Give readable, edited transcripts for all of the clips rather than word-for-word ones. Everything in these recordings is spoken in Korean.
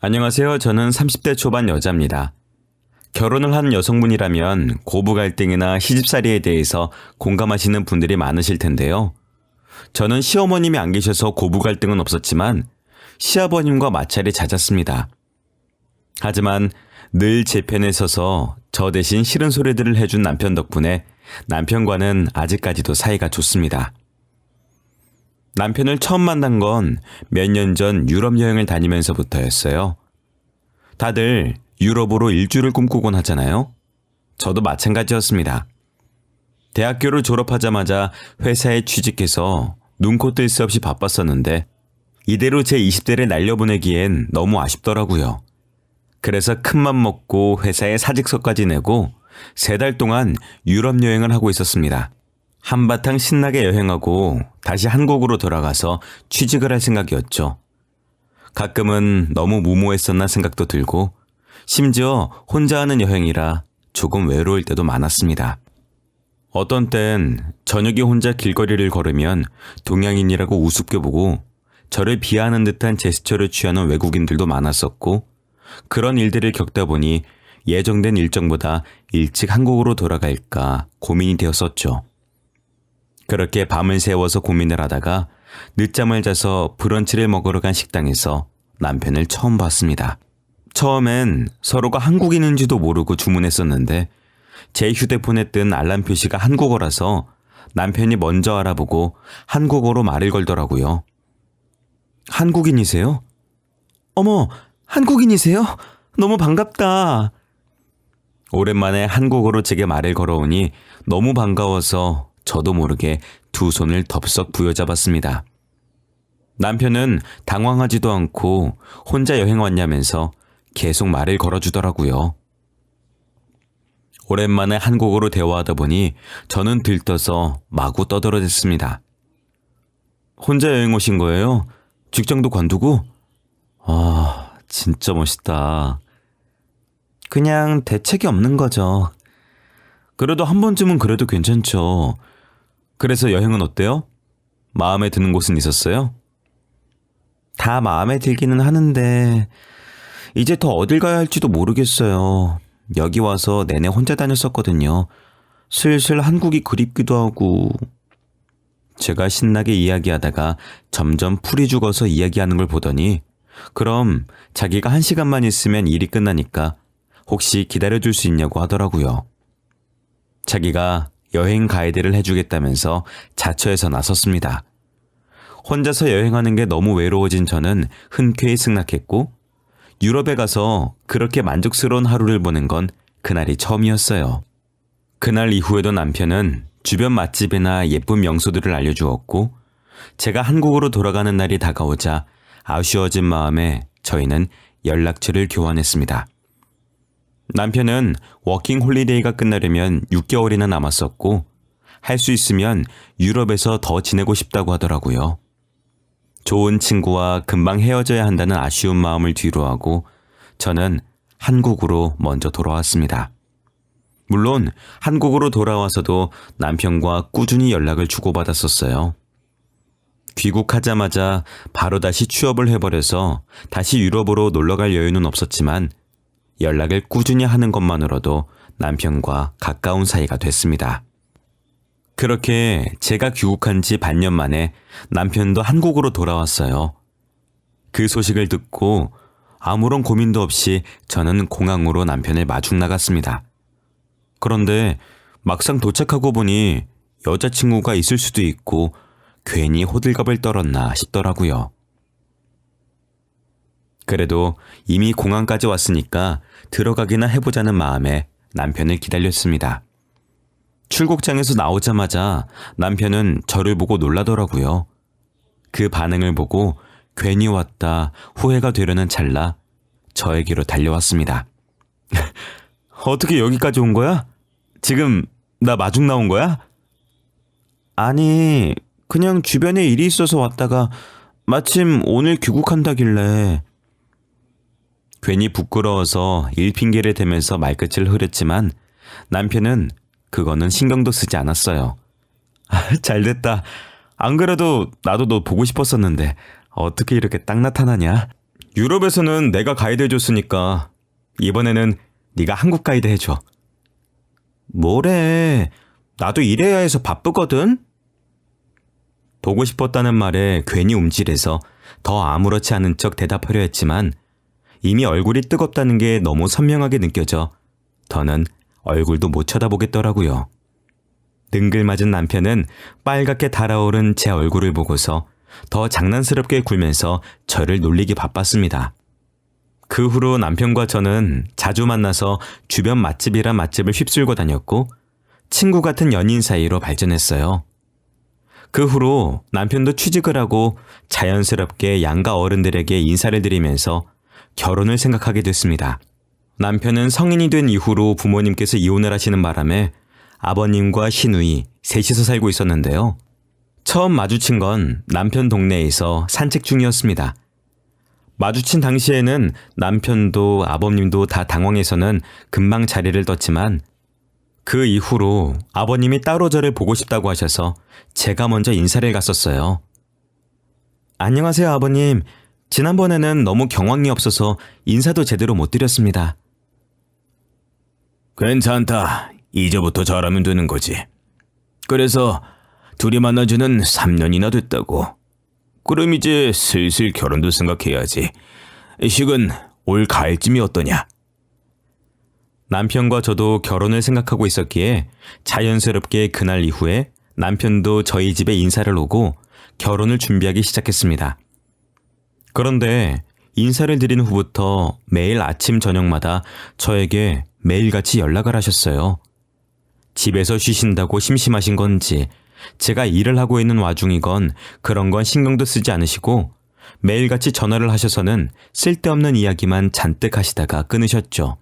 안녕하세요. 저는 30대 초반 여자입니다. 결혼을 한 여성분이라면 고부 갈등이나 시집살이에 대해서 공감하시는 분들이 많으실 텐데요. 저는 시어머님이 안 계셔서 고부 갈등은 없었지만 시아버님과 마찰이 잦았습니다. 하지만 늘 제 편에 서서 저 대신 싫은 소리들을 해준 남편 덕분에 남편과는 아직까지도 사이가 좋습니다. 남편을 처음 만난 건 몇 년 전 유럽 여행을 다니면서부터였어요. 다들 유럽으로 일주를 꿈꾸곤 하잖아요. 저도 마찬가지였습니다. 대학교를 졸업하자마자 회사에 취직해서 눈코 뜰 새 없이 바빴었는데 이대로 제 20대를 날려보내기엔 너무 아쉽더라고요. 그래서 큰맘 먹고 회사에 사직서까지 내고 3달 동안 유럽 여행을 하고 있었습니다. 한바탕 신나게 여행하고 다시 한국으로 돌아가서 취직을 할 생각이었죠. 가끔은 너무 무모했었나 생각도 들고 심지어 혼자 하는 여행이라 조금 외로울 때도 많았습니다. 어떤 땐 저녁에 혼자 길거리를 걸으면 동양인이라고 우습게 보고 저를 비하하는 듯한 제스처를 취하는 외국인들도 많았었고 그런 일들을 겪다 보니 예정된 일정보다 일찍 한국으로 돌아갈까 고민이 되었었죠. 그렇게 밤을 새워서 고민을 하다가 늦잠을 자서 브런치를 먹으러 간 식당에서 남편을 처음 봤습니다. 처음엔 서로가 한국인인지도 모르고 주문했었는데 제 휴대폰에 뜬 알람 표시가 한국어라서 남편이 먼저 알아보고 한국어로 말을 걸더라고요. 한국인이세요? 어머, 한국인이세요? 너무 반갑다. 오랜만에 한국어로 제게 말을 걸어오니 너무 반가워서 저도 모르게 두 손을 덥석 부여잡았습니다. 남편은 당황하지도 않고 혼자 여행 왔냐면서 계속 말을 걸어주더라고요. 오랜만에 한국어로 대화하다 보니 저는 들떠서 마구 떠들어댔습니다. 혼자 여행 오신 거예요? 직장도 관두고? 아, 진짜 멋있다. 그냥 대책이 없는 거죠. 그래도 한 번쯤은 그래도 괜찮죠. 그래서 여행은 어때요? 마음에 드는 곳은 있었어요? 다 마음에 들기는 하는데 이제 더 어딜 가야 할지도 모르겠어요. 여기 와서 내내 혼자 다녔었거든요. 슬슬 한국이 그립기도 하고. 제가 신나게 이야기하다가 점점 풀이 죽어서 이야기하는 걸 보더니 그럼 자기가 1시간만 있으면 일이 끝나니까 혹시 기다려줄 수 있냐고 하더라고요. 자기가 여행 가이드를 해주겠다면서 자처해서 나섰습니다. 혼자서 여행하는 게 너무 외로워진 저는 흔쾌히 승낙했고 유럽에 가서 그렇게 만족스러운 하루를 보낸 건 그날이 처음이었어요. 그날 이후에도 남편은 주변 맛집이나 예쁜 명소들을 알려주었고 제가 한국으로 돌아가는 날이 다가오자 아쉬워진 마음에 저희는 연락처를 교환했습니다. 남편은 워킹 홀리데이가 끝나려면 6개월이나 남았었고 할 수 있으면 유럽에서 더 지내고 싶다고 하더라고요. 좋은 친구와 금방 헤어져야 한다는 아쉬운 마음을 뒤로하고 저는 한국으로 먼저 돌아왔습니다. 물론 한국으로 돌아와서도 남편과 꾸준히 연락을 주고받았었어요. 귀국하자마자 바로 다시 취업을 해버려서 다시 유럽으로 놀러갈 여유는 없었지만 연락을 꾸준히 하는 것만으로도 남편과 가까운 사이가 됐습니다. 그렇게 제가 귀국한 지 반년 만에 남편도 한국으로 돌아왔어요. 그 소식을 듣고 아무런 고민도 없이 저는 공항으로 남편을 마중 나갔습니다. 그런데 막상 도착하고 보니 여자친구가 있을 수도 있고 괜히 호들갑을 떨었나 싶더라고요. 그래도 이미 공항까지 왔으니까 들어가기나 해보자는 마음에 남편을 기다렸습니다. 출국장에서 나오자마자 남편은 저를 보고 놀라더라고요. 그 반응을 보고 괜히 왔다 후회가 되려는 찰나 저에게로 달려왔습니다. 어떻게 여기까지 온 거야? 지금 나 마중 나온 거야? 아니, 그냥 주변에 일이 있어서 왔다가 마침 오늘 귀국한다길래. 괜히 부끄러워서 일 핑계를 대면서 말끝을 흐렸지만 남편은 그거는 신경도 쓰지 않았어요. 잘됐다. 안 그래도 나도 너 보고 싶었었는데 어떻게 이렇게 딱 나타나냐? 유럽에서는 내가 가이드 해줬으니까 이번에는 네가 한국 가이드 해줘. 뭐래? 나도 일해야 해서 바쁘거든? 보고 싶었다는 말에 괜히 움찔해서 더 아무렇지 않은 척 대답하려 했지만 이미 얼굴이 뜨겁다는 게 너무 선명하게 느껴져 더는 얼굴도 못 쳐다보겠더라고요. 능글맞은 남편은 빨갛게 달아오른 제 얼굴을 보고서 더 장난스럽게 굴면서 저를 놀리기 바빴습니다. 그 후로 남편과 저는 자주 만나서 주변 맛집이란 맛집을 휩쓸고 다녔고 친구 같은 연인 사이로 발전했어요. 그 후로 남편도 취직을 하고 자연스럽게 양가 어른들에게 인사를 드리면서 결혼을 생각하게 됐습니다. 남편은 성인이 된 이후로 부모님께서 이혼을 하시는 바람에 아버님과 시누이 셋이서 살고 있었는데요. 처음 마주친 건 남편 동네에서 산책 중이었습니다. 마주친 당시에는 남편도 아버님도 다 당황해서는 금방 자리를 떴지만 그 이후로 아버님이 따로 저를 보고 싶다고 하셔서 제가 먼저 인사를 갔었어요. 안녕하세요, 아버님. 지난번에는 너무 경황이 없어서 인사도 제대로 못 드렸습니다. 괜찮다. 이제부터 잘하면 되는 거지. 그래서 둘이 만난 지는 3년이나 됐다고. 그럼 이제 슬슬 결혼도 생각해야지. 식은 올 가을쯤이 어떠냐? 남편과 저도 결혼을 생각하고 있었기에 자연스럽게 그날 이후에 남편도 저희 집에 인사를 오고 결혼을 준비하기 시작했습니다. 그런데 인사를 드린 후부터 매일 아침 저녁마다 저에게 매일같이 연락을 하셨어요. 집에서 쉬신다고 심심하신 건지 제가 일을 하고 있는 와중이건 그런 건 신경도 쓰지 않으시고 매일같이 전화를 하셔서는 쓸데없는 이야기만 잔뜩 하시다가 끊으셨죠.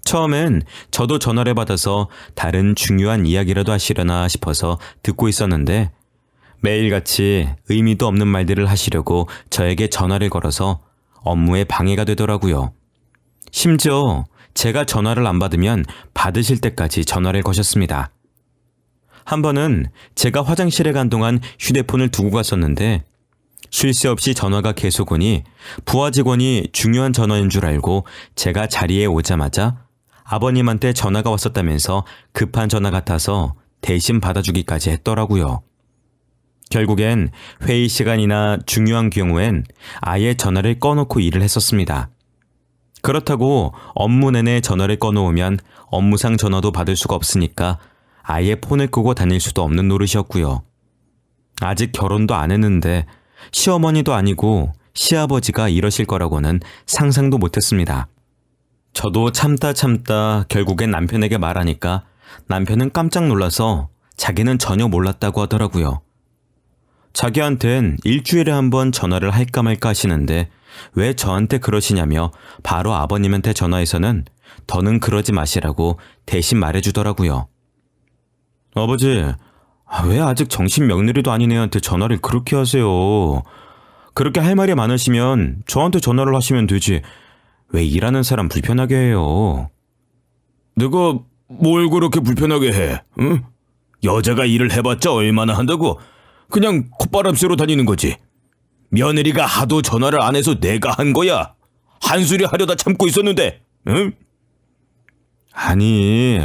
처음엔 저도 전화를 받아서 다른 중요한 이야기라도 하시려나 싶어서 듣고 있었는데 매일같이 의미도 없는 말들을 하시려고 저에게 전화를 걸어서 업무에 방해가 되더라고요. 심지어 제가 전화를 안 받으면 받으실 때까지 전화를 거셨습니다. 한 번은 제가 화장실에 간 동안 휴대폰을 두고 갔었는데 쉴 새 없이 전화가 계속 오니 부하 직원이 중요한 전화인 줄 알고 제가 자리에 오자마자 아버님한테 전화가 왔었다면서 급한 전화 같아서 대신 받아주기까지 했더라고요. 결국엔 회의 시간이나 중요한 경우엔 아예 전화를 꺼놓고 일을 했었습니다. 그렇다고 업무 내내 전화를 꺼놓으면 업무상 전화도 받을 수가 없으니까 아예 폰을 끄고 다닐 수도 없는 노릇이었고요. 아직 결혼도 안 했는데 시어머니도 아니고 시아버지가 이러실 거라고는 상상도 못했습니다. 저도 참다 결국엔 남편에게 말하니까 남편은 깜짝 놀라서 자기는 전혀 몰랐다고 하더라고요. 자기한텐 일주일에 한 번 전화를 할까 말까 하시는데 왜 저한테 그러시냐며 바로 아버님한테 전화해서는 더는 그러지 마시라고 대신 말해주더라고요. 아버지, 왜 아직 정신 며느리도 아닌 애한테 전화를 그렇게 하세요? 그렇게 할 말이 많으시면 저한테 전화를 하시면 되지. 왜 일하는 사람 불편하게 해요? 내가 뭘 그렇게 불편하게 해? 응? 여자가 일을 해봤자 얼마나 한다고? 그냥 콧바람 쐬러 다니는 거지. 며느리가 하도 전화를 안 해서 내가 한 거야. 한수리 하려다 참고 있었는데, 응? 아니,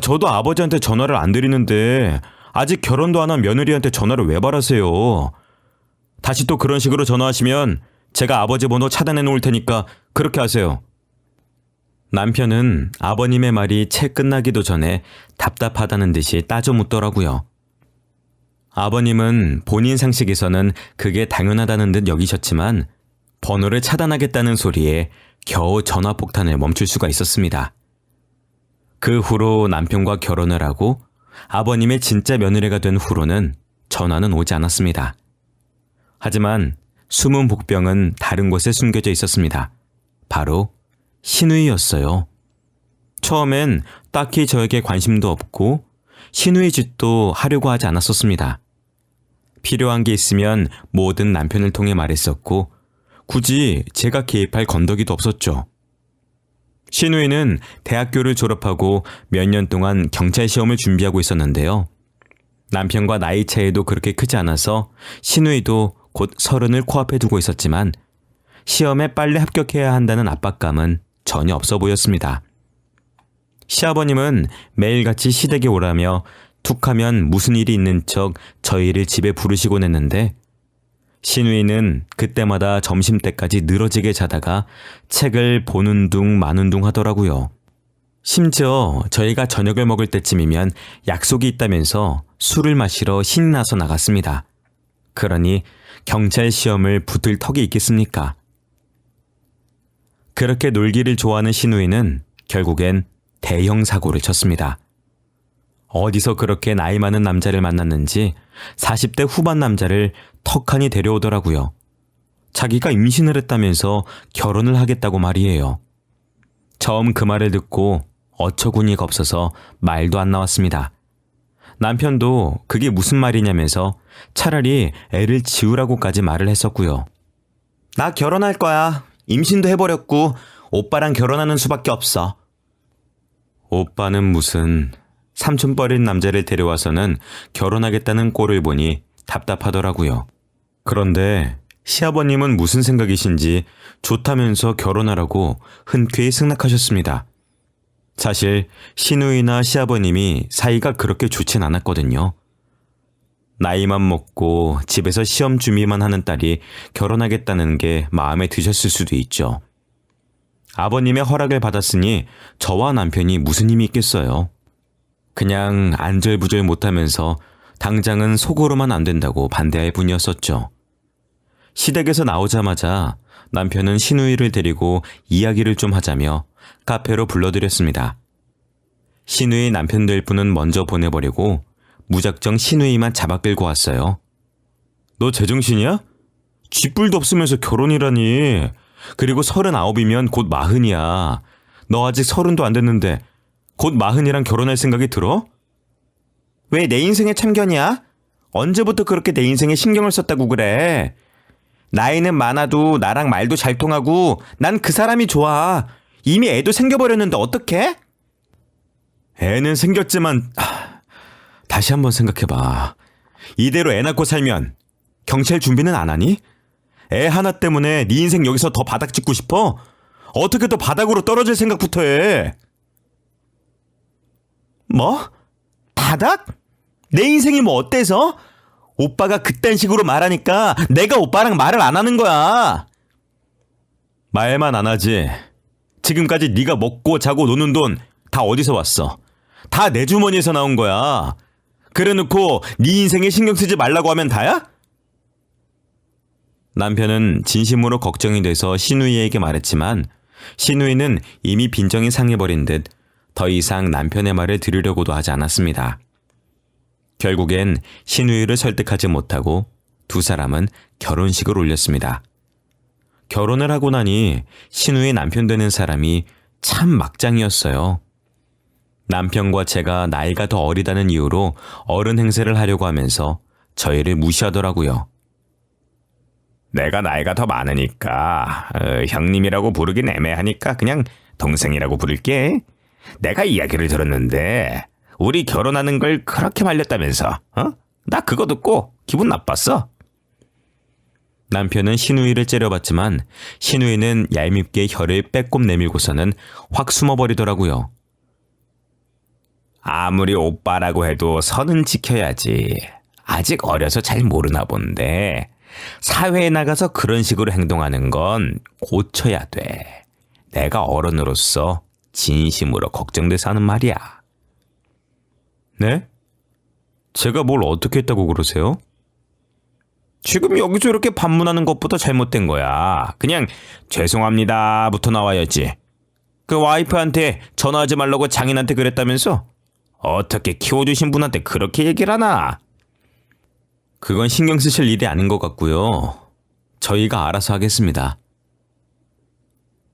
저도 아버지한테 전화를 안 드리는데 아직 결혼도 안 한 며느리한테 전화를 왜 받으세요? 다시 또 그런 식으로 전화하시면 제가 아버지 번호 차단해 놓을 테니까 그렇게 하세요. 남편은 아버님의 말이 채 끝나기도 전에 답답하다는 듯이 따져 묻더라고요. 아버님은 본인 상식에서는 그게 당연하다는 듯 여기셨지만 번호를 차단하겠다는 소리에 겨우 전화 폭탄을 멈출 수가 있었습니다. 그 후로 남편과 결혼을 하고 아버님의 진짜 며느리가 된 후로는 전화는 오지 않았습니다. 하지만 숨은 복병은 다른 곳에 숨겨져 있었습니다. 바로 시누이였어요. 처음엔 딱히 저에게 관심도 없고 시누이 짓도 하려고 하지 않았었습니다. 필요한 게 있으면 뭐든 남편을 통해 말했었고 굳이 제가 개입할 건더기도 없었죠. 시누이는 대학교를 졸업하고 몇 년 동안 경찰 시험을 준비하고 있었는데요. 남편과 나이 차이도 그렇게 크지 않아서 시누이도 곧 30을 코앞에 두고 있었지만 시험에 빨리 합격해야 한다는 압박감은 전혀 없어 보였습니다. 시아버님은 매일같이 시댁에 오라며 툭하면 무슨 일이 있는 척 저희를 집에 부르시곤 했는데 신우이는 그때마다 점심때까지 늘어지게 자다가 책을 보는 둥 마는 둥 하더라고요. 심지어 저희가 저녁을 먹을 때쯤이면 약속이 있다면서 술을 마시러 신이 나서 나갔습니다. 그러니 경찰 시험을 붙을 턱이 있겠습니까? 그렇게 놀기를 좋아하는 신우이는 결국엔 대형 사고를 쳤습니다. 어디서 그렇게 나이 많은 남자를 만났는지 40대 후반 남자를 턱하니 데려오더라고요. 자기가 임신을 했다면서 결혼을 하겠다고 말이에요. 처음 그 말을 듣고 어처구니가 없어서 말도 안 나왔습니다. 남편도 그게 무슨 말이냐면서 차라리 애를 지우라고까지 말을 했었고요. 나 결혼할 거야. 임신도 해버렸고 오빠랑 결혼하는 수밖에 없어. 오빠는 무슨 삼촌뻘인 남자를 데려와서는 결혼하겠다는 꼴을 보니 답답하더라고요. 그런데 시아버님은 무슨 생각이신지 좋다면서 결혼하라고 흔쾌히 승낙하셨습니다. 사실 신우이나 시아버님이 사이가 그렇게 좋진 않았거든요. 나이만 먹고 집에서 시험 준비만 하는 딸이 결혼하겠다는 게 마음에 드셨을 수도 있죠. 아버님의 허락을 받았으니 저와 남편이 무슨 힘이 있겠어요. 그냥 안절부절 못하면서 당장은 속으로만 안 된다고 반대할 뿐이었었죠. 시댁에서 나오자마자 남편은 신우이를 데리고 이야기를 좀 하자며 카페로 불러들였습니다. 신우이 남편 될 분은 먼저 보내버리고 무작정 신우이만 잡아 끌고 왔어요. 너 제정신이야? 쥐뿔도 없으면서 결혼이라니. 그리고 39이면 곧 40이야. 너 아직 30도 안 됐는데 곧 40이랑 결혼할 생각이 들어? 왜 내 인생에 참견이야? 언제부터 그렇게 내 인생에 신경을 썼다고 그래? 나이는 많아도 나랑 말도 잘 통하고 난 그 사람이 좋아. 이미 애도 생겨버렸는데 어떡해? 애는 생겼지만 다시 한번 생각해봐. 이대로 애 낳고 살면 경찰 준비는 안 하니? 애 하나 때문에 네 인생 여기서 더 바닥 찍고 싶어? 어떻게 더 바닥으로 떨어질 생각부터 해? 뭐? 바닥? 내 인생이 뭐 어때서? 오빠가 그딴 식으로 말하니까 내가 오빠랑 말을 안 하는 거야. 말만 안 하지. 지금까지 네가 먹고 자고 노는 돈 다 어디서 왔어? 다 내 주머니에서 나온 거야. 그래놓고 네 인생에 신경 쓰지 말라고 하면 다야? 남편은 진심으로 걱정이 돼서 신우이에게 말했지만 신우이는 이미 빈정이 상해버린 듯 더 이상 남편의 말을 들으려고도 하지 않았습니다. 결국엔 신우이를 설득하지 못하고 두 사람은 결혼식을 올렸습니다. 결혼을 하고 나니 신우이 남편 되는 사람이 참 막장이었어요. 남편과 제가 나이가 더 어리다는 이유로 어른 행세를 하려고 하면서 저희를 무시하더라고요. 내가 나이가 더 많으니까 형님이라고 부르긴 애매하니까 그냥 동생이라고 부를게. 내가 이야기를 들었는데 우리 결혼하는 걸 그렇게 말렸다면서. 나 그거 듣고 기분 나빴어. 남편은 신우이를 째려봤지만 신우이는 얄밉게 혀를 빼꼼 내밀고서는 확 숨어버리더라고요. 아무리 오빠라고 해도 선은 지켜야지. 아직 어려서 잘 모르나 본데 사회에 나가서 그런 식으로 행동하는 건 고쳐야 돼. 내가 어른으로서 진심으로 걱정돼서 하는 말이야. 네? 제가 뭘 어떻게 했다고 그러세요? 지금 여기서 이렇게 반문하는 것보다 잘못된 거야. 그냥 죄송합니다부터 나와야지. 그 와이프한테 전화하지 말라고 장인한테 그랬다면서? 어떻게 키워주신 분한테 그렇게 얘기를 하나? 그건 신경 쓰실 일이 아닌 것 같고요. 저희가 알아서 하겠습니다.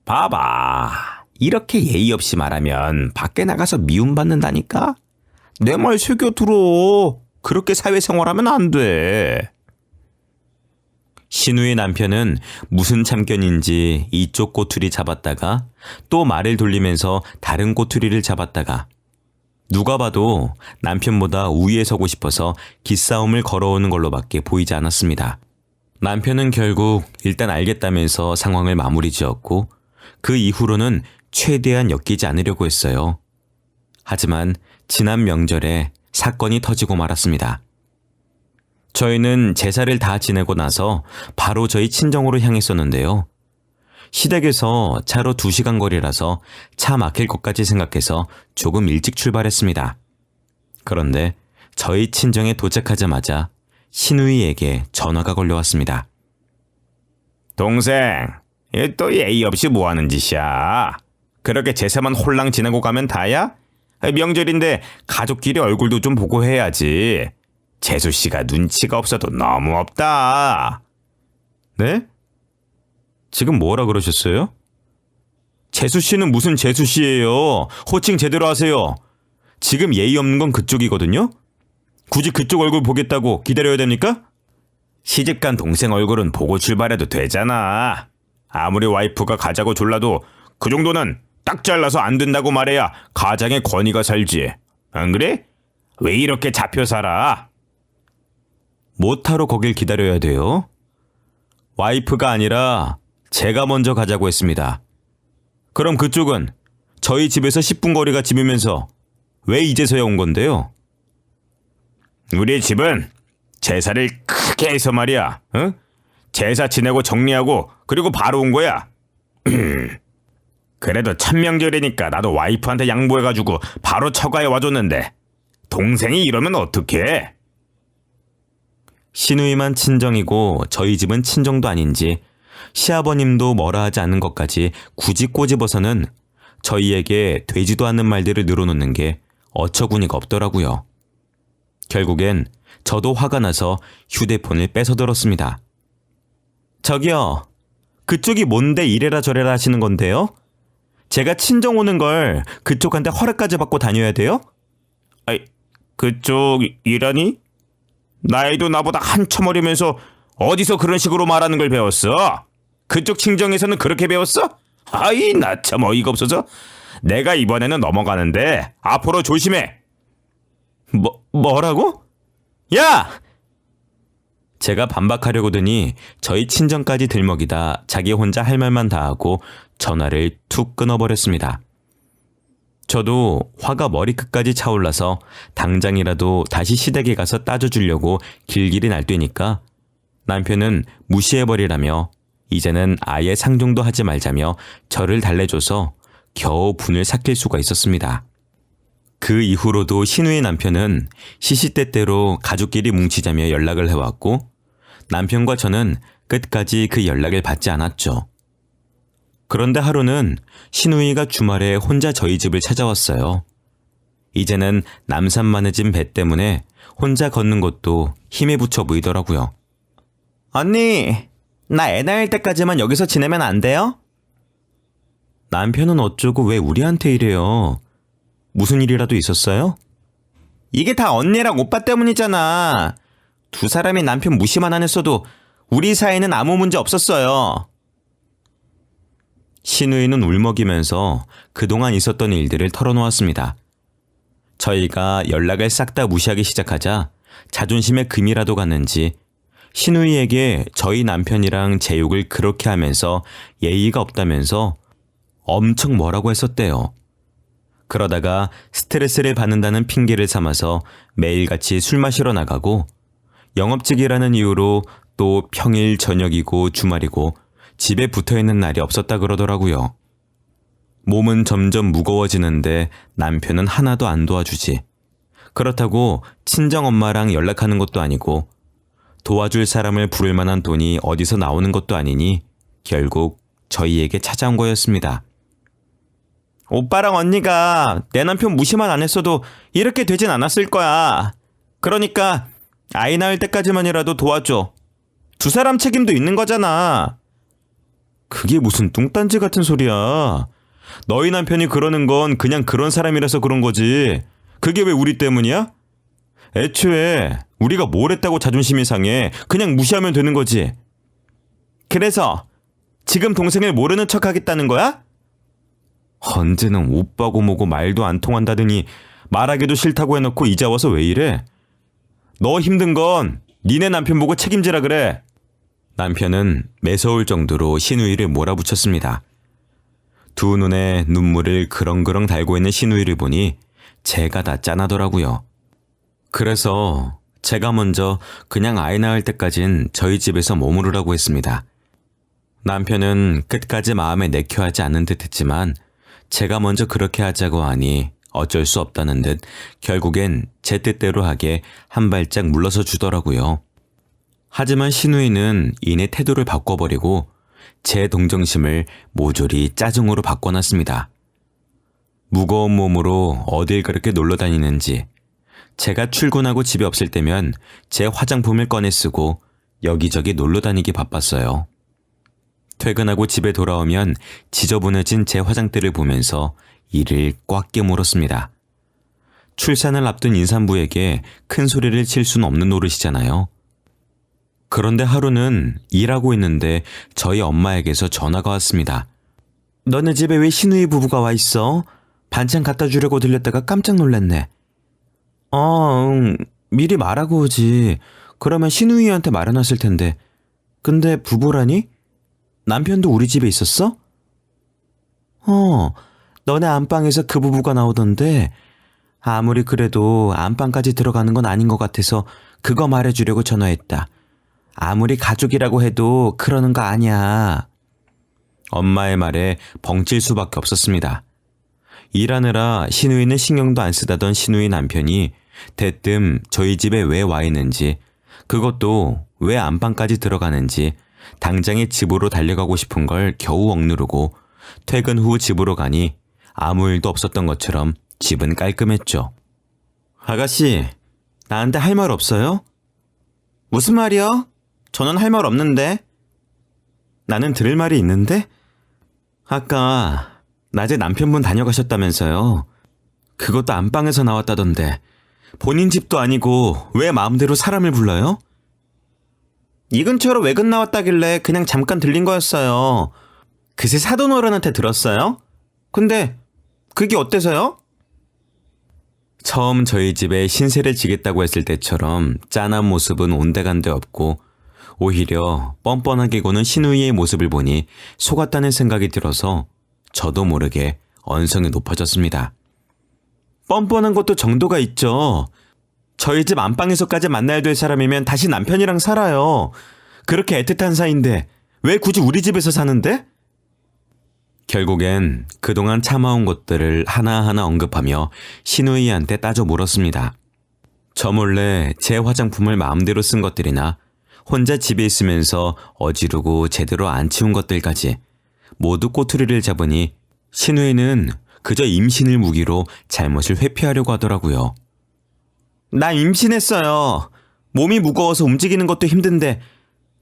봐봐. 이렇게 예의 없이 말하면 밖에 나가서 미움받는다니까? 내 말 새겨 들어. 그렇게 사회생활하면 안 돼. 신우의 남편은 무슨 참견인지 이쪽 꼬투리 잡았다가 또 말을 돌리면서 다른 꼬투리를 잡았다가 누가 봐도 남편보다 우위에 서고 싶어서 기싸움을 걸어오는 걸로밖에 보이지 않았습니다. 남편은 결국 일단 알겠다면서 상황을 마무리 지었고 그 이후로는 최대한 엮이지 않으려고 했어요. 하지만 지난 명절에 사건이 터지고 말았습니다. 저희는 제사를 다 지내고 나서 바로 저희 친정으로 향했었는데요. 시댁에서 차로 2시간 거리라서 차 막힐 것까지 생각해서 조금 일찍 출발했습니다. 그런데 저희 친정에 도착하자마자 신우이에게 전화가 걸려왔습니다. 동생, 얘 또 예의 없이 뭐 하는 짓이야? 그렇게 제사만 홀랑 지내고 가면 다야? 명절인데 가족끼리 얼굴도 좀 보고 해야지. 재수 씨가 눈치가 없어도 너무 없다. 네? 지금 뭐라 그러셨어요? 재수 씨는 무슨 재수 씨예요? 호칭 제대로 하세요. 지금 예의 없는 건 그쪽이거든요? 굳이 그쪽 얼굴 보겠다고 기다려야 됩니까? 시집간 동생 얼굴은 보고 출발해도 되잖아. 아무리 와이프가 가자고 졸라도 그 정도는 딱 잘라서 안 된다고 말해야 가장의 권위가 살지. 안 그래? 왜 이렇게 잡혀 살아? 못하러 거길 기다려야 돼요? 와이프가 아니라 제가 먼저 가자고 했습니다. 그럼 그쪽은 저희 집에서 10분 거리가 집이면서 왜 이제서야 온 건데요? 우리 집은 제사를 크게 해서 말이야. 응? 제사 지내고 정리하고 그리고 바로 온 거야. 그래도 천명절이니까 나도 와이프한테 양보해가지고 바로 처가에 와줬는데 동생이 이러면 어떡해? 시누이만 친정이고 저희 집은 친정도 아닌지 시아버님도 뭐라 하지 않는 것까지 굳이 꼬집어서는 저희에게 되지도 않는 말들을 늘어놓는 게 어처구니가 없더라고요. 결국엔 저도 화가 나서 휴대폰을 뺏어들었습니다. 저기요, 그쪽이 뭔데 이래라 저래라 하시는 건데요? 제가 친정 오는 걸 그쪽한테 허락까지 받고 다녀야 돼요? 아이, 그쪽이라니? 나이도 나보다 한참 어리면서 어디서 그런 식으로 말하는 걸 배웠어? 그쪽 친정에서는 그렇게 배웠어? 아이, 나 참 어이가 없어서. 내가 이번에는 넘어가는데 앞으로 조심해. 뭐라고? 야! 제가 반박하려고 드니 저희 친정까지 들먹이다 자기 혼자 할 말만 다 하고 전화를 툭 끊어버렸습니다. 저도 화가 머리끝까지 차올라서 당장이라도 다시 시댁에 가서 따져주려고 길길이 날뛰니까 남편은 무시해버리라며 이제는 아예 상종도 하지 말자며 저를 달래줘서 겨우 분을 삭힐 수가 있었습니다. 그 이후로도 신우의 남편은 시시때때로 가족끼리 뭉치자며 연락을 해왔고 남편과 저는 끝까지 그 연락을 받지 않았죠. 그런데 하루는 신우이가 주말에 혼자 저희 집을 찾아왔어요. 이제는 남산만해진 배 때문에 혼자 걷는 것도 힘에 부쳐 보이더라고요. 언니, 나 애 낳을 때까지만 여기서 지내면 안 돼요? 남편은 어쩌고 왜 우리한테 이래요? 무슨 일이라도 있었어요? 이게 다 언니랑 오빠 때문이잖아. 두 사람이 남편 무시만 안 했어도 우리 사이는 아무 문제 없었어요. 신우이는 울먹이면서 그동안 있었던 일들을 털어놓았습니다. 저희가 연락을 싹 다 무시하기 시작하자 자존심에 금이라도 갔는지 신우이에게 저희 남편이랑 제 욕을 그렇게 하면서 예의가 없다면서 엄청 뭐라고 했었대요. 그러다가 스트레스를 받는다는 핑계를 삼아서 매일같이 술 마시러 나가고 영업직이라는 이유로 또 평일 저녁이고 주말이고 집에 붙어있는 날이 없었다 그러더라고요. 몸은 점점 무거워지는데 남편은 하나도 안 도와주지. 그렇다고 친정엄마랑 연락하는 것도 아니고 도와줄 사람을 부를 만한 돈이 어디서 나오는 것도 아니니 결국 저희에게 찾아온 거였습니다. 오빠랑 언니가 내 남편 무시만 안 했어도 이렇게 되진 않았을 거야. 그러니까 아이 낳을 때까지만이라도 도와줘. 두 사람 책임도 있는 거잖아. 그게 무슨 뚱딴지 같은 소리야. 너희 남편이 그러는 건 그냥 그런 사람이라서 그런 거지. 그게 왜 우리 때문이야? 애초에 우리가 뭘 했다고 자존심이 상해. 그냥 무시하면 되는 거지. 그래서 지금 동생을 모르는 척 하겠다는 거야? 언제는 오빠고 뭐고 말도 안 통한다더니 말하기도 싫다고 해놓고 이제 와서 왜 이래? 너 힘든 건 니네 남편 보고 책임지라 그래. 남편은 매서울 정도로 신우이를 몰아붙였습니다. 두 눈에 눈물을 그렁그렁 달고 있는 신우이를 보니 제가 다 짠하더라고요. 그래서 제가 먼저 그냥 아이 낳을 때까진 저희 집에서 머무르라고 했습니다. 남편은 끝까지 마음에 내켜하지 않는 듯 했지만 제가 먼저 그렇게 하자고 하니 어쩔 수 없다는 듯 결국엔 제 뜻대로 하게 한 발짝 물러서 주더라고요. 하지만 신우이는 이내 태도를 바꿔버리고 제 동정심을 모조리 짜증으로 바꿔놨습니다. 무거운 몸으로 어딜 그렇게 놀러 다니는지, 제가 출근하고 집에 없을 때면 제 화장품을 꺼내 쓰고 여기저기 놀러 다니기 바빴어요. 퇴근하고 집에 돌아오면 지저분해진 제 화장대를 보면서 이를 꽉 깨물었습니다. 출산을 앞둔 임산부에게 큰 소리를 칠 수는 없는 노릇이잖아요. 그런데 하루는 일하고 있는데 저희 엄마에게서 전화가 왔습니다. 너네 집에 왜 신우이 부부가 와 있어? 반찬 갖다 주려고 들렸다가 깜짝 놀랐네. 미리 말하고 오지. 그러면 신우이한테 말해놨을 텐데. 근데 부부라니? 남편도 우리 집에 있었어? 너네 안방에서 그 부부가 나오던데 아무리 그래도 안방까지 들어가는 건 아닌 것 같아서 그거 말해주려고 전화했다. 아무리 가족이라고 해도 그러는 거 아니야. 엄마의 말에 벙찔 수밖에 없었습니다. 일하느라 신우이는 신경도 안 쓰다던 신우이 남편이 대뜸 저희 집에 왜 와 있는지, 그것도 왜 안방까지 들어가는지 당장에 집으로 달려가고 싶은 걸 겨우 억누르고 퇴근 후 집으로 가니 아무 일도 없었던 것처럼 집은 깔끔했죠. 아가씨, 나한테 할 말 없어요? 무슨 말이야? 저는 할 말 없는데. 나는 들을 말이 있는데? 아까 낮에 남편분 다녀가셨다면서요. 그것도 안방에서 나왔다던데 본인 집도 아니고 왜 마음대로 사람을 불러요? 이 근처로 외근 나왔다길래 그냥 잠깐 들린 거였어요. 그새 사돈 어른한테 들었어요? 근데 그게 어때서요? 처음 저희 집에 신세를 지겠다고 했을 때처럼 짠한 모습은 온데간데 없고 오히려 뻔뻔하게 구는 신우이의 모습을 보니 속았다는 생각이 들어서 저도 모르게 언성이 높아졌습니다. 뻔뻔한 것도 정도가 있죠. 저희 집 안방에서까지 만나야 될 사람이면 다시 남편이랑 살아요. 그렇게 애틋한 사이인데 왜 굳이 우리 집에서 사는데? 결국엔 그동안 참아온 것들을 하나하나 언급하며 신우이한테 따져 물었습니다. 저 몰래 제 화장품을 마음대로 쓴 것들이나 혼자 집에 있으면서 어지르고 제대로 안 치운 것들까지 모두 꼬투리를 잡으니 신우이는 그저 임신을 무기로 잘못을 회피하려고 하더라고요. 나 임신했어요. 몸이 무거워서 움직이는 것도 힘든데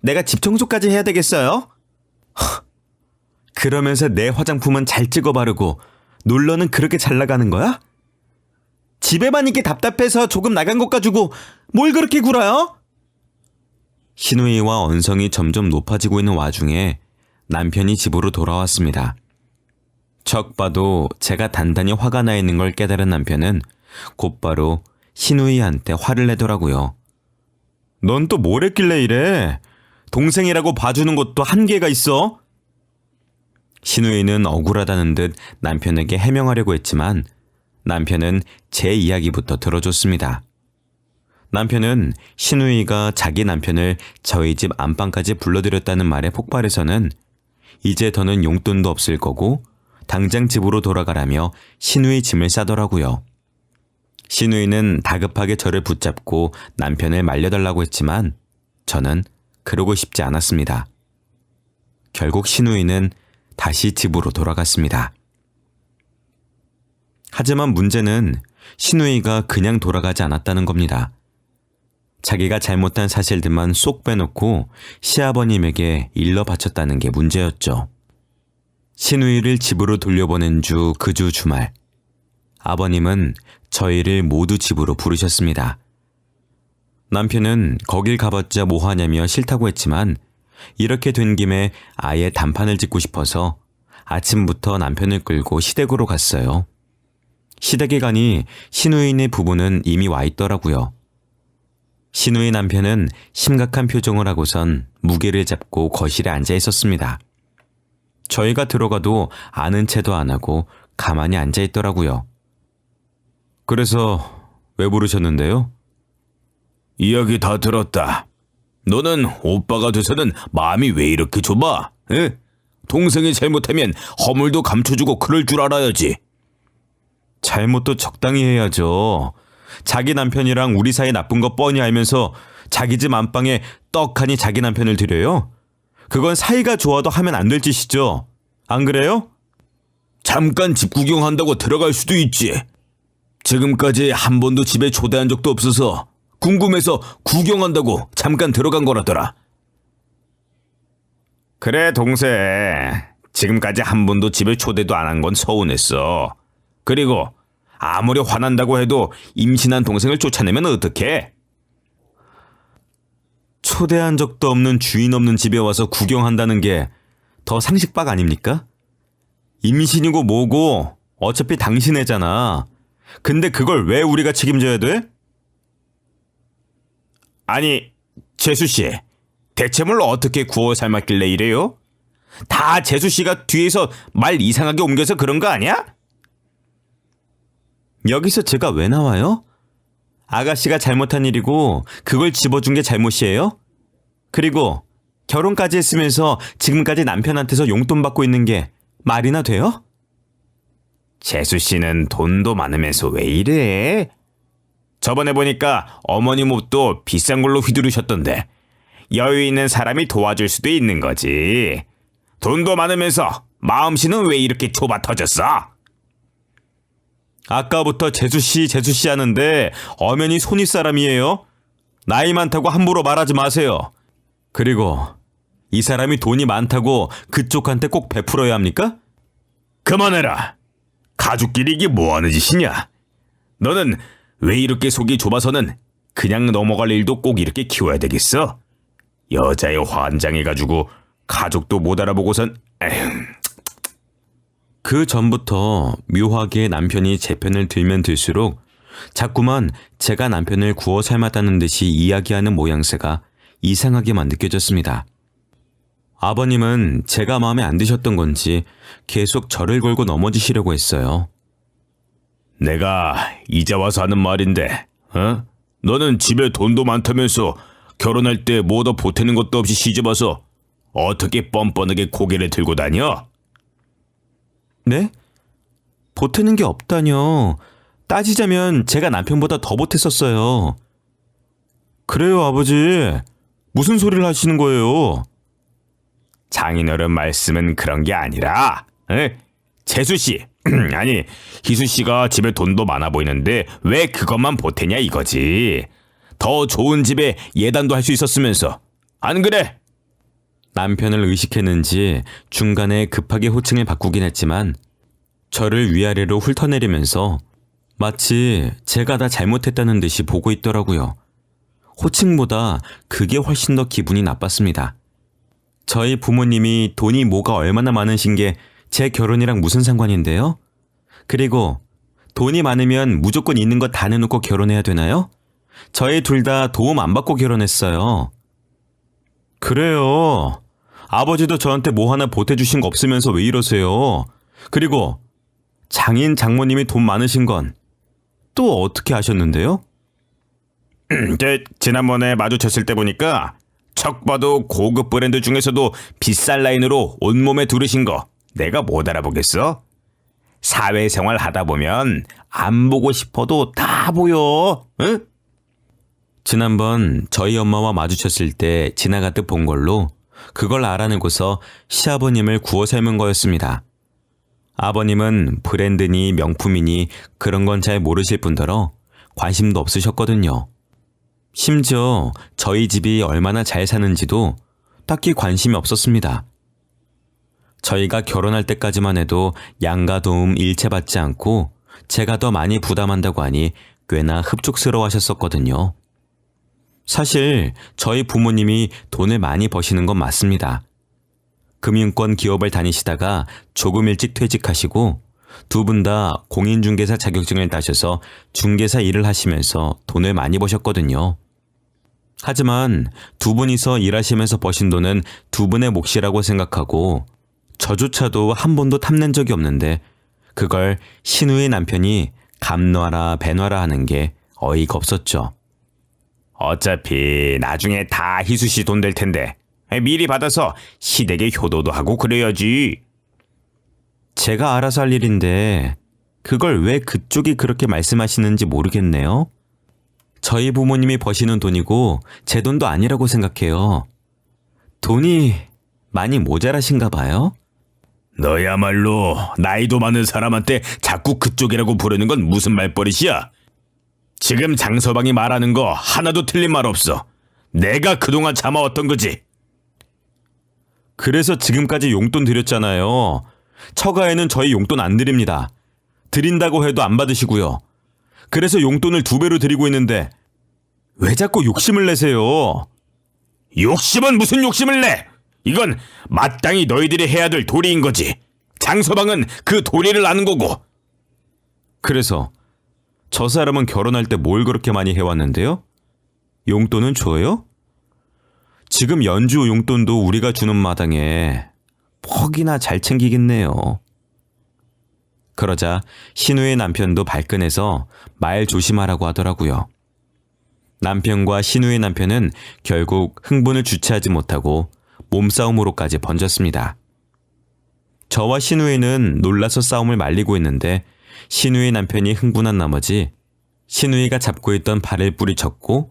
내가 집 청소까지 해야 되겠어요? 그러면서 내 화장품은 잘 찍어 바르고 놀러는 그렇게 잘 나가는 거야? 집에만 있기 답답해서 조금 나간 것 가지고 뭘 그렇게 굴어요? 신우이와 언성이 점점 높아지고 있는 와중에 남편이 집으로 돌아왔습니다. 척 봐도 제가 단단히 화가 나 있는 걸 깨달은 남편은 곧바로 신우이한테 화를 내더라고요. 넌 또 뭘 했길래 이래? 동생이라고 봐주는 것도 한계가 있어? 신우이는 억울하다는 듯 남편에게 해명하려고 했지만 남편은 제 이야기부터 들어줬습니다. 남편은 신우이가 자기 남편을 저희 집 안방까지 불러들였다는 말에 폭발해서는 이제 더는 용돈도 없을 거고 당장 집으로 돌아가라며 신우이 짐을 싸더라고요. 신우이는 다급하게 저를 붙잡고 남편을 말려달라고 했지만 저는 그러고 싶지 않았습니다. 결국 신우이는 다시 집으로 돌아갔습니다. 하지만 문제는 신우이가 그냥 돌아가지 않았다는 겁니다. 자기가 잘못한 사실들만 쏙 빼놓고 시아버님에게 일러 바쳤다는 게 문제였죠. 신우이를 집으로 돌려보낸 그 주 주말, 아버님은 저희를 모두 집으로 부르셨습니다. 남편은 거길 가봤자 뭐하냐며 싫다고 했지만 이렇게 된 김에 아예 단판을 짓고 싶어서 아침부터 남편을 끌고 시댁으로 갔어요. 시댁에 가니 신우이네 부부는 이미 와 있더라고요. 신우의 남편은 심각한 표정을 하고선 무게를 잡고 거실에 앉아 있었습니다. 저희가 들어가도 아는 체도 안 하고 가만히 앉아 있더라고요. 그래서 왜 부르셨는데요? 이야기 다 들었다. 너는 오빠가 돼서는 마음이 왜 이렇게 좁아? 에? 동생이 잘못하면 허물도 감춰주고 그럴 줄 알아야지. 잘못도 적당히 해야죠. 자기 남편이랑 우리 사이 나쁜 거 뻔히 알면서 자기 집 안방에 떡하니 자기 남편을 들여요? 그건 사이가 좋아도 하면 안 될 짓이죠. 안 그래요? 잠깐 집 구경한다고 들어갈 수도 있지. 지금까지 한 번도 집에 초대한 적도 없어서 궁금해서 구경한다고 잠깐 들어간 거라더라. 그래 동생. 지금까지 한 번도 집에 초대도 안 한 건 서운했어. 그리고 아무리 화난다고 해도 임신한 동생을 쫓아내면 어떡해? 초대한 적도 없는 주인 없는 집에 와서 구경한다는 게 더 상식박 아닙니까? 임신이고 뭐고 어차피 당신 애잖아. 근데 그걸 왜 우리가 책임져야 돼? 아니, 재수씨. 대체 뭘 어떻게 구워 삶았길래 이래요? 다 재수씨가 뒤에서 말 이상하게 옮겨서 그런 거 아니야? 여기서 제가 왜 나와요? 아가씨가 잘못한 일이고 그걸 집어준 게 잘못이에요? 그리고 결혼까지 했으면서 지금까지 남편한테서 용돈 받고 있는 게 말이나 돼요? 재수씨는 돈도 많으면서 왜 이래? 저번에 보니까 어머님 옷도 비싼 걸로 휘두르셨던데 여유 있는 사람이 도와줄 수도 있는 거지. 돈도 많으면서 마음씨는 왜 이렇게 좁아 터졌어? 아까부터 재수씨 하는데 엄연히 손윗사람이에요. 나이 많다고 함부로 말하지 마세요. 그리고 이 사람이 돈이 많다고 그쪽한테 꼭 베풀어야 합니까? 그만해라. 가족끼리 이게 뭐하는 짓이냐? 너는 왜 이렇게 속이 좁아서는 그냥 넘어갈 일도 꼭 이렇게 키워야 되겠어? 여자애 환장해가지고 가족도 못 알아보고선 에휴. 그 전부터 묘하게 남편이 제 편을 들면 들수록 자꾸만 제가 남편을 구워 삶았다는 듯이 이야기하는 모양새가 이상하게만 느껴졌습니다. 아버님은 제가 마음에 안 드셨던 건지 계속 저를 걸고 넘어지시려고 했어요. 내가 이제 와서 하는 말인데, 너는 집에 돈도 많다면서 결혼할 때 뭐 더 보태는 것도 없이 시집와서 어떻게 뻔뻔하게 고개를 들고 다녀? 네? 보태는 게 없다뇨. 따지자면 제가 남편보다 더 보탰었어요. 그래요, 아버지. 무슨 소리를 하시는 거예요? 장인어른 말씀은 그런 게 아니라, 재수씨, 아니 희수씨가 집에 돈도 많아 보이는데 왜 그것만 보태냐 이거지. 더 좋은 집에 예단도 할 수 있었으면서. 안 그래? 남편을 의식했는지 중간에 급하게 호칭을 바꾸긴 했지만 저를 위아래로 훑어내리면서 마치 제가 다 잘못했다는 듯이 보고 있더라고요. 호칭보다 그게 훨씬 더 기분이 나빴습니다. 저희 부모님이 돈이 뭐가 얼마나 많으신 게 제 결혼이랑 무슨 상관인데요? 그리고 돈이 많으면 무조건 있는 거 다 내놓고 결혼해야 되나요? 저희 둘 다 도움 안 받고 결혼했어요. 그래요. 아버지도 저한테 뭐 하나 보태주신 거 없으면서 왜 이러세요? 그리고 장인 장모님이 돈 많으신 건 또 어떻게 아셨는데요? 지난번에 마주쳤을 때 보니까 척 봐도 고급 브랜드 중에서도 비싼 라인으로 온몸에 두르신 거 내가 못 알아보겠어? 사회생활 하다 보면 안 보고 싶어도 다 보여. 응? 지난번 저희 엄마와 마주쳤을 때 지나가듯 본 걸로 그걸 알아내고서 시아버님을 구워 삶은 거였습니다. 아버님은 브랜드니 명품이니 그런 건 잘 모르실 뿐더러 관심도 없으셨거든요. 심지어 저희 집이 얼마나 잘 사는지도 딱히 관심이 없었습니다. 저희가 결혼할 때까지만 해도 양가 도움 일체 받지 않고 제가 더 많이 부담한다고 하니 꽤나 흡족스러워 하셨었거든요. 사실 저희 부모님이 돈을 많이 버시는 건 맞습니다. 금융권 기업을 다니시다가 조금 일찍 퇴직하시고 두 분 다 공인중개사 자격증을 따셔서 중개사 일을 하시면서 돈을 많이 버셨거든요. 하지만 두 분이서 일하시면서 버신 돈은 두 분의 몫이라고 생각하고 저조차도 한 번도 탐낸 적이 없는데 그걸 신우의 남편이 감놔라 배놔라 하는 게 어이가 없었죠. 어차피 나중에 다 희수 씨 돈 될 텐데 미리 받아서 시댁에 효도도 하고 그래야지. 제가 알아서 할 일인데 그걸 왜 그쪽이 그렇게 말씀하시는지 모르겠네요. 저희 부모님이 버시는 돈이고 제 돈도 아니라고 생각해요. 돈이 많이 모자라신가 봐요? 너야말로 나이도 많은 사람한테 자꾸 그쪽이라고 부르는 건 무슨 말버릇이야? 지금 장서방이 말하는 거 하나도 틀린 말 없어. 내가 그동안 참아왔던 거지. 그래서 지금까지 용돈 드렸잖아요. 처가에는 저희 용돈 안 드립니다. 드린다고 해도 안 받으시고요. 그래서 용돈을 2배로 드리고 있는데 왜 자꾸 욕심을 내세요? 욕심은 무슨 욕심을 내? 이건 마땅히 너희들이 해야 될 도리인 거지. 장서방은 그 도리를 아는 거고. 그래서 저 사람은 결혼할 때 뭘 그렇게 많이 해왔는데요? 용돈은 줘요? 지금 연주 용돈도 우리가 주는 마당에 퍽이나 잘 챙기겠네요. 그러자 신우의 남편도 발끈해서 말 조심하라고 하더라고요. 남편과 신우의 남편은 결국 흥분을 주체하지 못하고 몸싸움으로까지 번졌습니다. 저와 신우이는 놀라서 싸움을 말리고 있는데 신우의 남편이 흥분한 나머지 신우이가 잡고 있던 발을 뿌리쳤고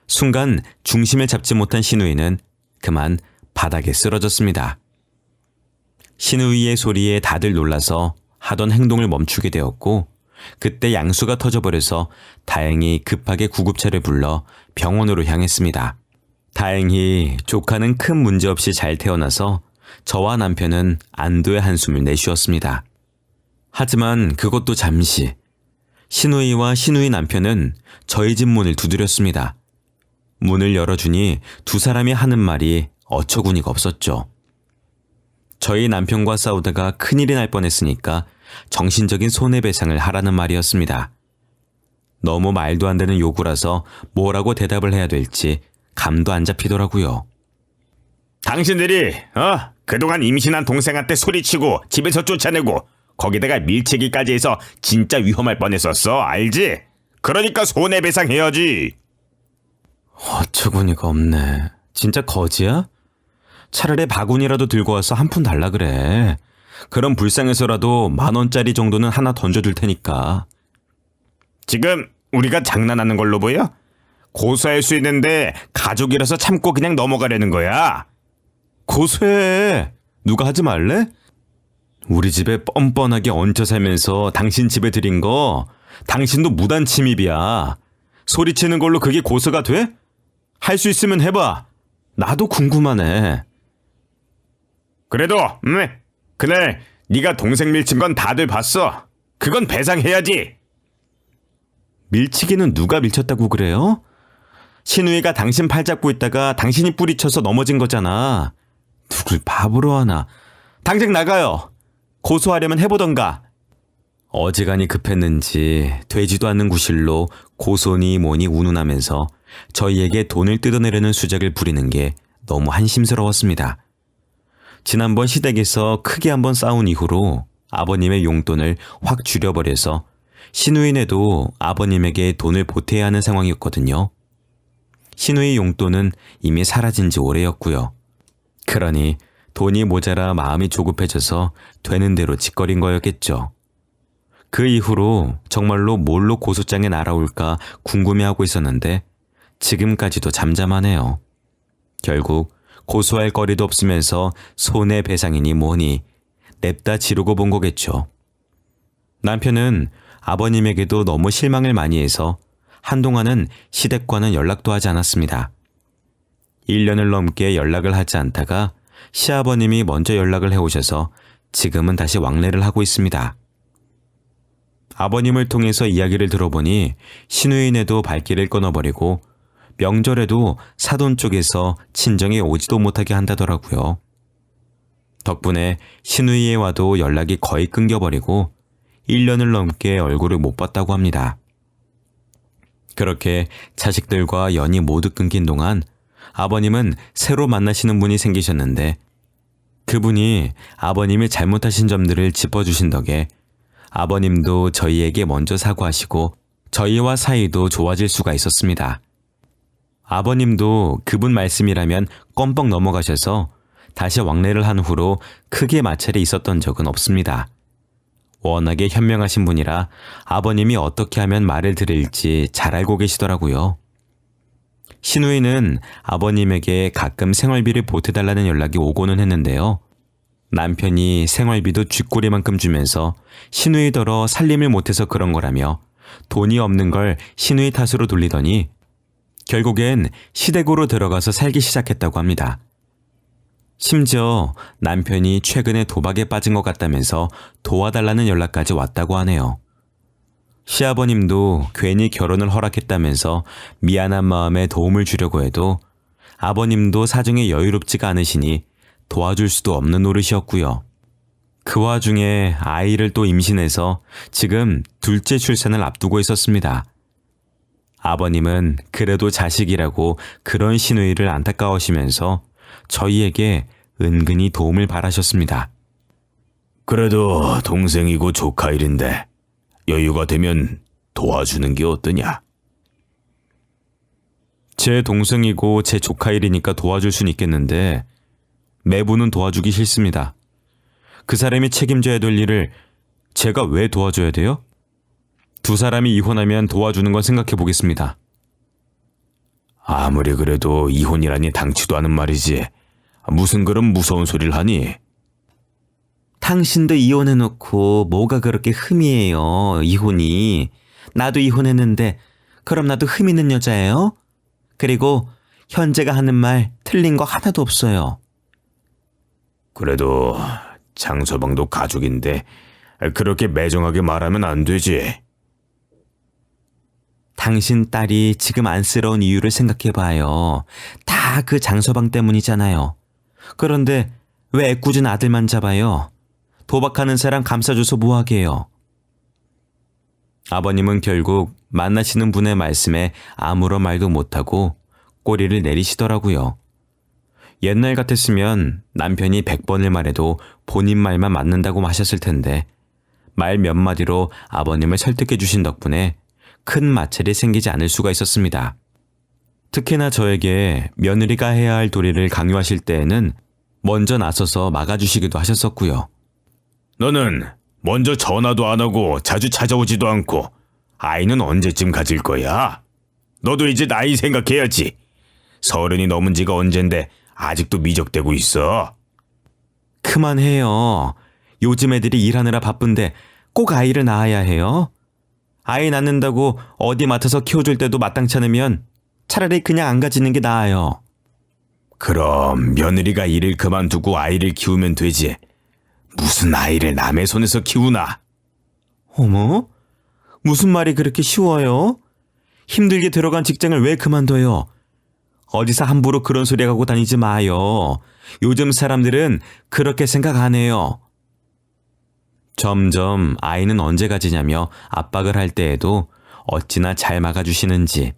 순간 중심을 잡지 못한 신우이는 그만 바닥에 쓰러졌습니다. 신우이의 소리에 다들 놀라서 하던 행동을 멈추게 되었고 그때 양수가 터져버려서 다행히 급하게 구급차를 불러 병원으로 향했습니다. 다행히 조카는 큰 문제 없이 잘 태어나서 저와 남편은 안도의 한숨을 내쉬었습니다. 하지만 그것도 잠시. 신우이와 신우이 남편은 저희 집 문을 두드렸습니다. 문을 열어주니 두 사람이 하는 말이 어처구니가 없었죠. 저희 남편과 싸우다가 큰일이 날 뻔했으니까 정신적인 손해배상을 하라는 말이었습니다. 너무 말도 안 되는 요구라서 뭐라고 대답을 해야 될지 감도 안 잡히더라고요. 당신들이 그동안 임신한 동생한테 소리치고 집에서 쫓아내고 거기다가 밀치기까지 해서 진짜 위험할 뻔했었어. 알지? 그러니까 손해배상해야지. 어처구니가 없네. 진짜 거지야? 차라리 바구니라도 들고 와서 한 푼 달라 그래. 그럼 불쌍해서라도 10,000원짜리 정도는 하나 던져줄 테니까. 지금 우리가 장난하는 걸로 보여? 고소할 수 있는데 가족이라서 참고 그냥 넘어가려는 거야. 고소해. 누가 하지 말래? 우리 집에 뻔뻔하게 얹혀 살면서 당신 집에 들인 거 당신도 무단 침입이야. 소리치는 걸로 그게 고소가 돼? 할 수 있으면 해봐. 나도 궁금하네. 그래도 그날 네가 동생 밀친 건 다들 봤어. 그건 배상해야지. 밀치기는 누가 밀쳤다고 그래요? 신우이가 당신 팔 잡고 있다가 당신이 뿌리쳐서 넘어진 거잖아. 누굴 바보로 하나. 당장 나가요. 고소하려면 해보던가. 어지간히 급했는지 되지도 않는 구실로 고소니 뭐니 운운하면서 저희에게 돈을 뜯어내려는 수작을 부리는 게 너무 한심스러웠습니다. 지난번 시댁에서 크게 한번 싸운 이후로 아버님의 용돈을 확 줄여버려서 신우이네도 아버님에게 돈을 보태야 하는 상황이었거든요. 신우이 용돈은 이미 사라진 지 오래였고요. 그러니 돈이 모자라 마음이 조급해져서 되는 대로 짓거린 거였겠죠. 그 이후로 정말로 뭘로 고소장에 날아올까 궁금해하고 있었는데 지금까지도 잠잠하네요. 결국 고소할 거리도 없으면서 손해배상이니 뭐니 냅다 지르고 본 거겠죠. 남편은 아버님에게도 너무 실망을 많이 해서 한동안은 시댁과는 연락도 하지 않았습니다. 1년을 넘게 연락을 하지 않다가 시아버님이 먼저 연락을 해오셔서 지금은 다시 왕래를 하고 있습니다. 아버님을 통해서 이야기를 들어보니 신우이네도 발길을 끊어버리고 명절에도 사돈 쪽에서 친정에 오지도 못하게 한다더라고요. 덕분에 신우이와도 연락이 거의 끊겨버리고 1년을 넘게 얼굴을 못 봤다고 합니다. 그렇게 자식들과 연이 모두 끊긴 동안 아버님은 새로 만나시는 분이 생기셨는데 그분이 아버님이 잘못하신 점들을 짚어주신 덕에 아버님도 저희에게 먼저 사과하시고 저희와 사이도 좋아질 수가 있었습니다. 아버님도 그분 말씀이라면 껌뻑 넘어가셔서 다시 왕래를 한 후로 크게 마찰이 있었던 적은 없습니다. 워낙에 현명하신 분이라 아버님이 어떻게 하면 말을 들을지 잘 알고 계시더라고요. 신우이는 아버님에게 가끔 생활비를 보태달라는 연락이 오고는 했는데요. 남편이 생활비도 쥐꼬리만큼 주면서 신우이더러 살림을 못해서 그런 거라며 돈이 없는 걸 신우이 탓으로 돌리더니 결국엔 시댁으로 들어가서 살기 시작했다고 합니다. 심지어 남편이 최근에 도박에 빠진 것 같다면서 도와달라는 연락까지 왔다고 하네요. 시아버님도 괜히 결혼을 허락했다면서 미안한 마음에 도움을 주려고 해도 아버님도 사정이 여유롭지가 않으시니 도와줄 수도 없는 노릇이었고요. 그 와중에 아이를 또 임신해서 지금 둘째 출산을 앞두고 있었습니다. 아버님은 그래도 자식이라고 그런 시누이를 안타까워하시면서 저희에게 은근히 도움을 바라셨습니다. 그래도 동생이고 조카 일인데 여유가 되면 도와주는 게 어떠냐? 제 동생이고 제 조카 일이니까 도와줄 순 있겠는데 매부는 도와주기 싫습니다. 그 사람이 책임져야 될 일을 제가 왜 도와줘야 돼요? 두 사람이 이혼하면 도와주는 건 생각해 보겠습니다. 아무리 그래도 이혼이라니 당치도 않은 말이지. 무슨 그런 무서운 소리를 하니? 당신도 이혼해놓고 뭐가 그렇게 흠이에요, 이혼이. 나도 이혼했는데 그럼 나도 흠 있는 여자예요? 그리고 현재가 하는 말 틀린 거 하나도 없어요. 그래도 장서방도 가족인데 그렇게 매정하게 말하면 안 되지. 당신 딸이 지금 안쓰러운 이유를 생각해봐요. 다 그 장서방 때문이잖아요. 그런데 왜 애꿎은 아들만 잡아요? 도박하는 사람 감싸줘서 뭐하게 해요? 아버님은 결국 만나시는 분의 말씀에 아무런 말도 못하고 꼬리를 내리시더라고요. 옛날 같았으면 남편이 100번을 말해도 본인 말만 맞는다고 하셨을 텐데 말 몇 마디로 아버님을 설득해 주신 덕분에 큰 마찰이 생기지 않을 수가 있었습니다. 특히나 저에게 며느리가 해야 할 도리를 강요하실 때에는 먼저 나서서 막아주시기도 하셨었고요. 너는 먼저 전화도 안 하고 자주 찾아오지도 않고 아이는 언제쯤 가질 거야? 너도 이제 나이 생각해야지. 30이 넘은 지가 언젠데 아직도 미적대고 있어. 그만해요. 요즘 애들이 일하느라 바쁜데 꼭 아이를 낳아야 해요? 아이 낳는다고 어디 맡아서 키워줄 때도 마땅치 않으면 차라리 그냥 안 가지는 게 나아요. 그럼 며느리가 일을 그만두고 아이를 키우면 되지. 무슨 아이를 남의 손에서 키우나? 어머? 무슨 말이 그렇게 쉬워요? 힘들게 들어간 직장을 왜 그만둬요? 어디서 함부로 그런 소리 하고 다니지 마요. 요즘 사람들은 그렇게 생각 안 해요. 점점 아이는 언제 가지냐며 압박을 할 때에도 어찌나 잘 막아주시는지.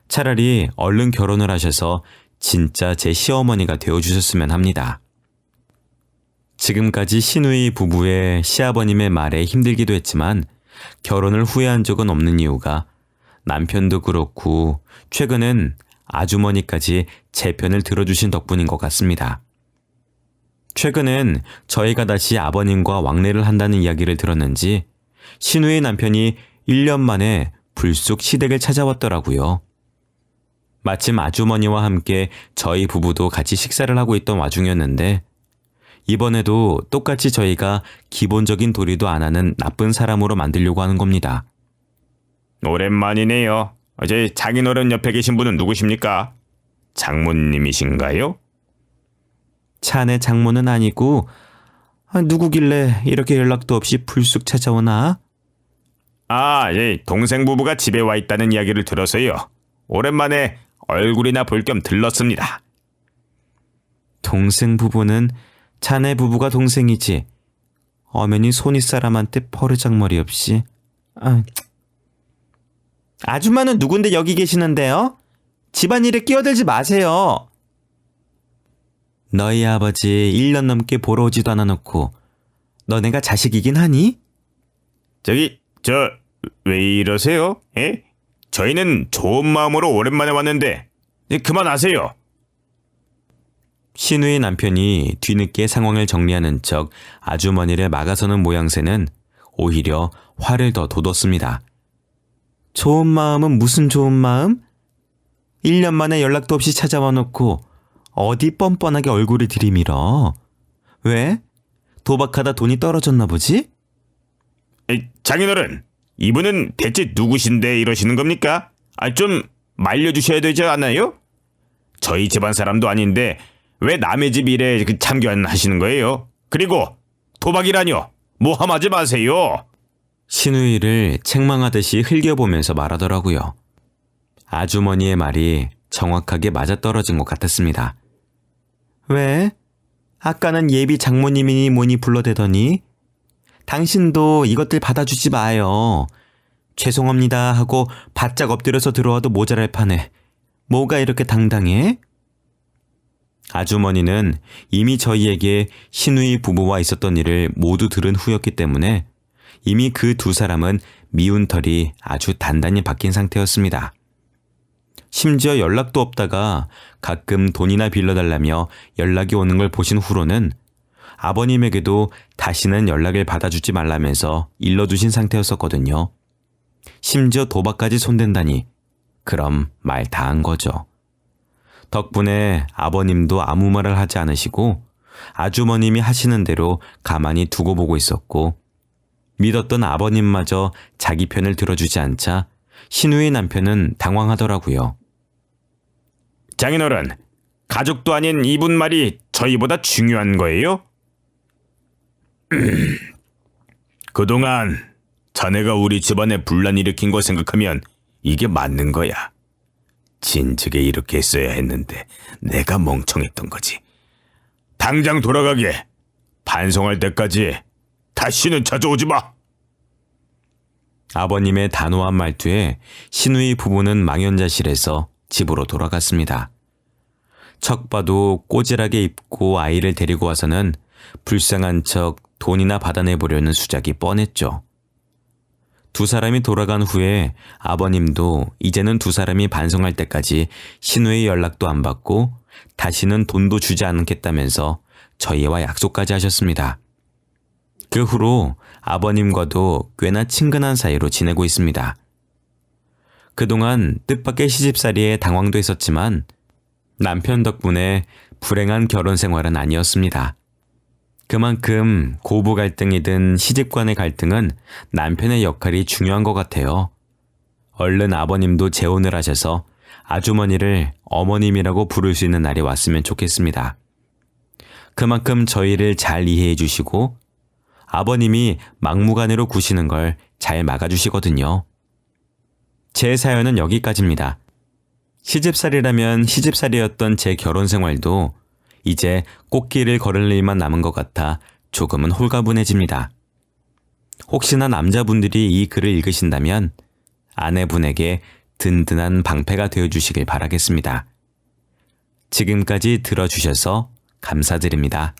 차라리 얼른 결혼을 하셔서 진짜 제 시어머니가 되어주셨으면 합니다. 지금까지 시누이 부부의 시아버님의 말에 힘들기도 했지만 결혼을 후회한 적은 없는 이유가 남편도 그렇고 최근엔 아주머니까지 제 편을 들어주신 덕분인 것 같습니다. 최근엔 저희가 다시 아버님과 왕래를 한다는 이야기를 들었는지 신우의 남편이 1년 만에 불쑥 시댁을 찾아왔더라고요. 마침 아주머니와 함께 저희 부부도 같이 식사를 하고 있던 와중이었는데 이번에도 똑같이 저희가 기본적인 도리도 안 하는 나쁜 사람으로 만들려고 하는 겁니다. 오랜만이네요. 어제 장인어른 옆에 계신 분은 누구십니까? 장모님이신가요? 차내 장모는 아니고 누구길래 이렇게 연락도 없이 불쑥 찾아오나? 예, 동생 부부가 집에 와 있다는 이야기를 들어서요. 오랜만에 얼굴이나 볼 겸 들렀습니다. 동생 부부는 자네 부부가 동생이지. 엄연히 손윗사람한테 버르장머리 없이. 아줌마는 누군데 여기 계시는데요? 집안일에 끼어들지 마세요. 너희 아버지 1년 넘게 보러 오지도 않아 놓고 너네가 자식이긴 하니? 왜 이러세요? 예? 저희는 좋은 마음으로 오랜만에 왔는데 그만하세요. 신우의 남편이 뒤늦게 상황을 정리하는 척 아주머니를 막아서는 모양새는 오히려 화를 더 돋웠습니다. 좋은 마음은 무슨 좋은 마음? 1년 만에 연락도 없이 찾아와 놓고 어디 뻔뻔하게 얼굴을 들이밀어. 왜? 도박하다 돈이 떨어졌나 보지? 장인어른, 이분은 대체 누구신데 이러시는 겁니까? 좀 말려주셔야 되지 않아요? 저희 집안 사람도 아닌데 왜 남의 집 일에 참견하시는 거예요? 그리고 도박이라뇨? 모함하지 마세요. 신우이를 책망하듯이 흘겨보면서 말하더라고요. 아주머니의 말이 정확하게 맞아떨어진 것 같았습니다. 왜? 아까는 예비 장모님이니 뭐니 불러대더니 당신도 이것들 받아주지 마요. 죄송합니다 하고 바짝 엎드려서 들어와도 모자랄 판에 뭐가 이렇게 당당해? 아주머니는 이미 저희에게 신우이 부부와 있었던 일을 모두 들은 후였기 때문에 이미 그 두 사람은 미운 털이 아주 단단히 박힌 상태였습니다. 심지어 연락도 없다가 가끔 돈이나 빌려달라며 연락이 오는 걸 보신 후로는 아버님에게도 다시는 연락을 받아주지 말라면서 일러두신 상태였었거든요. 심지어 도박까지 손댄다니 그럼 말 다 한 거죠. 덕분에 아버님도 아무 말을 하지 않으시고 아주머님이 하시는 대로 가만히 두고 보고 있었고 믿었던 아버님마저 자기 편을 들어주지 않자 신우의 남편은 당황하더라고요. 장인어른, 가족도 아닌 이분 말이 저희보다 중요한 거예요? 그동안 자네가 우리 집안에 분란 일으킨 거 생각하면 이게 맞는 거야. 진즉에 이렇게 했어야 했는데 내가 멍청했던 거지. 당장 돌아가게. 반성할 때까지 다시는 찾아오지 마. 아버님의 단호한 말투에 신우의 부부는 망연자실해서 집으로 돌아갔습니다. 척 봐도 꼬질하게 입고 아이를 데리고 와서는 불쌍한 척 돈이나 받아내보려는 수작이 뻔했죠. 두 사람이 돌아간 후에 아버님도 이제는 두 사람이 반성할 때까지 신우의 연락도 안 받고 다시는 돈도 주지 않겠다면서 저희와 약속까지 하셨습니다. 그 후로 아버님과도 꽤나 친근한 사이로 지내고 있습니다. 그동안 뜻밖의 시집살이에 당황도 했었지만 남편 덕분에 불행한 결혼 생활은 아니었습니다. 그만큼 고부 갈등이든 시집 간의 갈등은 남편의 역할이 중요한 것 같아요. 얼른 아버님도 재혼을 하셔서 아주머니를 어머님이라고 부를 수 있는 날이 왔으면 좋겠습니다. 그만큼 저희를 잘 이해해 주시고 아버님이 막무가내로 구시는 걸 잘 막아주시거든요. 제 사연은 여기까지입니다. 시집살이라면 시집살이였던 제 결혼 생활도 이제 꽃길을 걸을 일만 남은 것 같아 조금은 홀가분해집니다. 혹시나 남자분들이 이 글을 읽으신다면 아내분에게 든든한 방패가 되어주시길 바라겠습니다. 지금까지 들어주셔서 감사드립니다.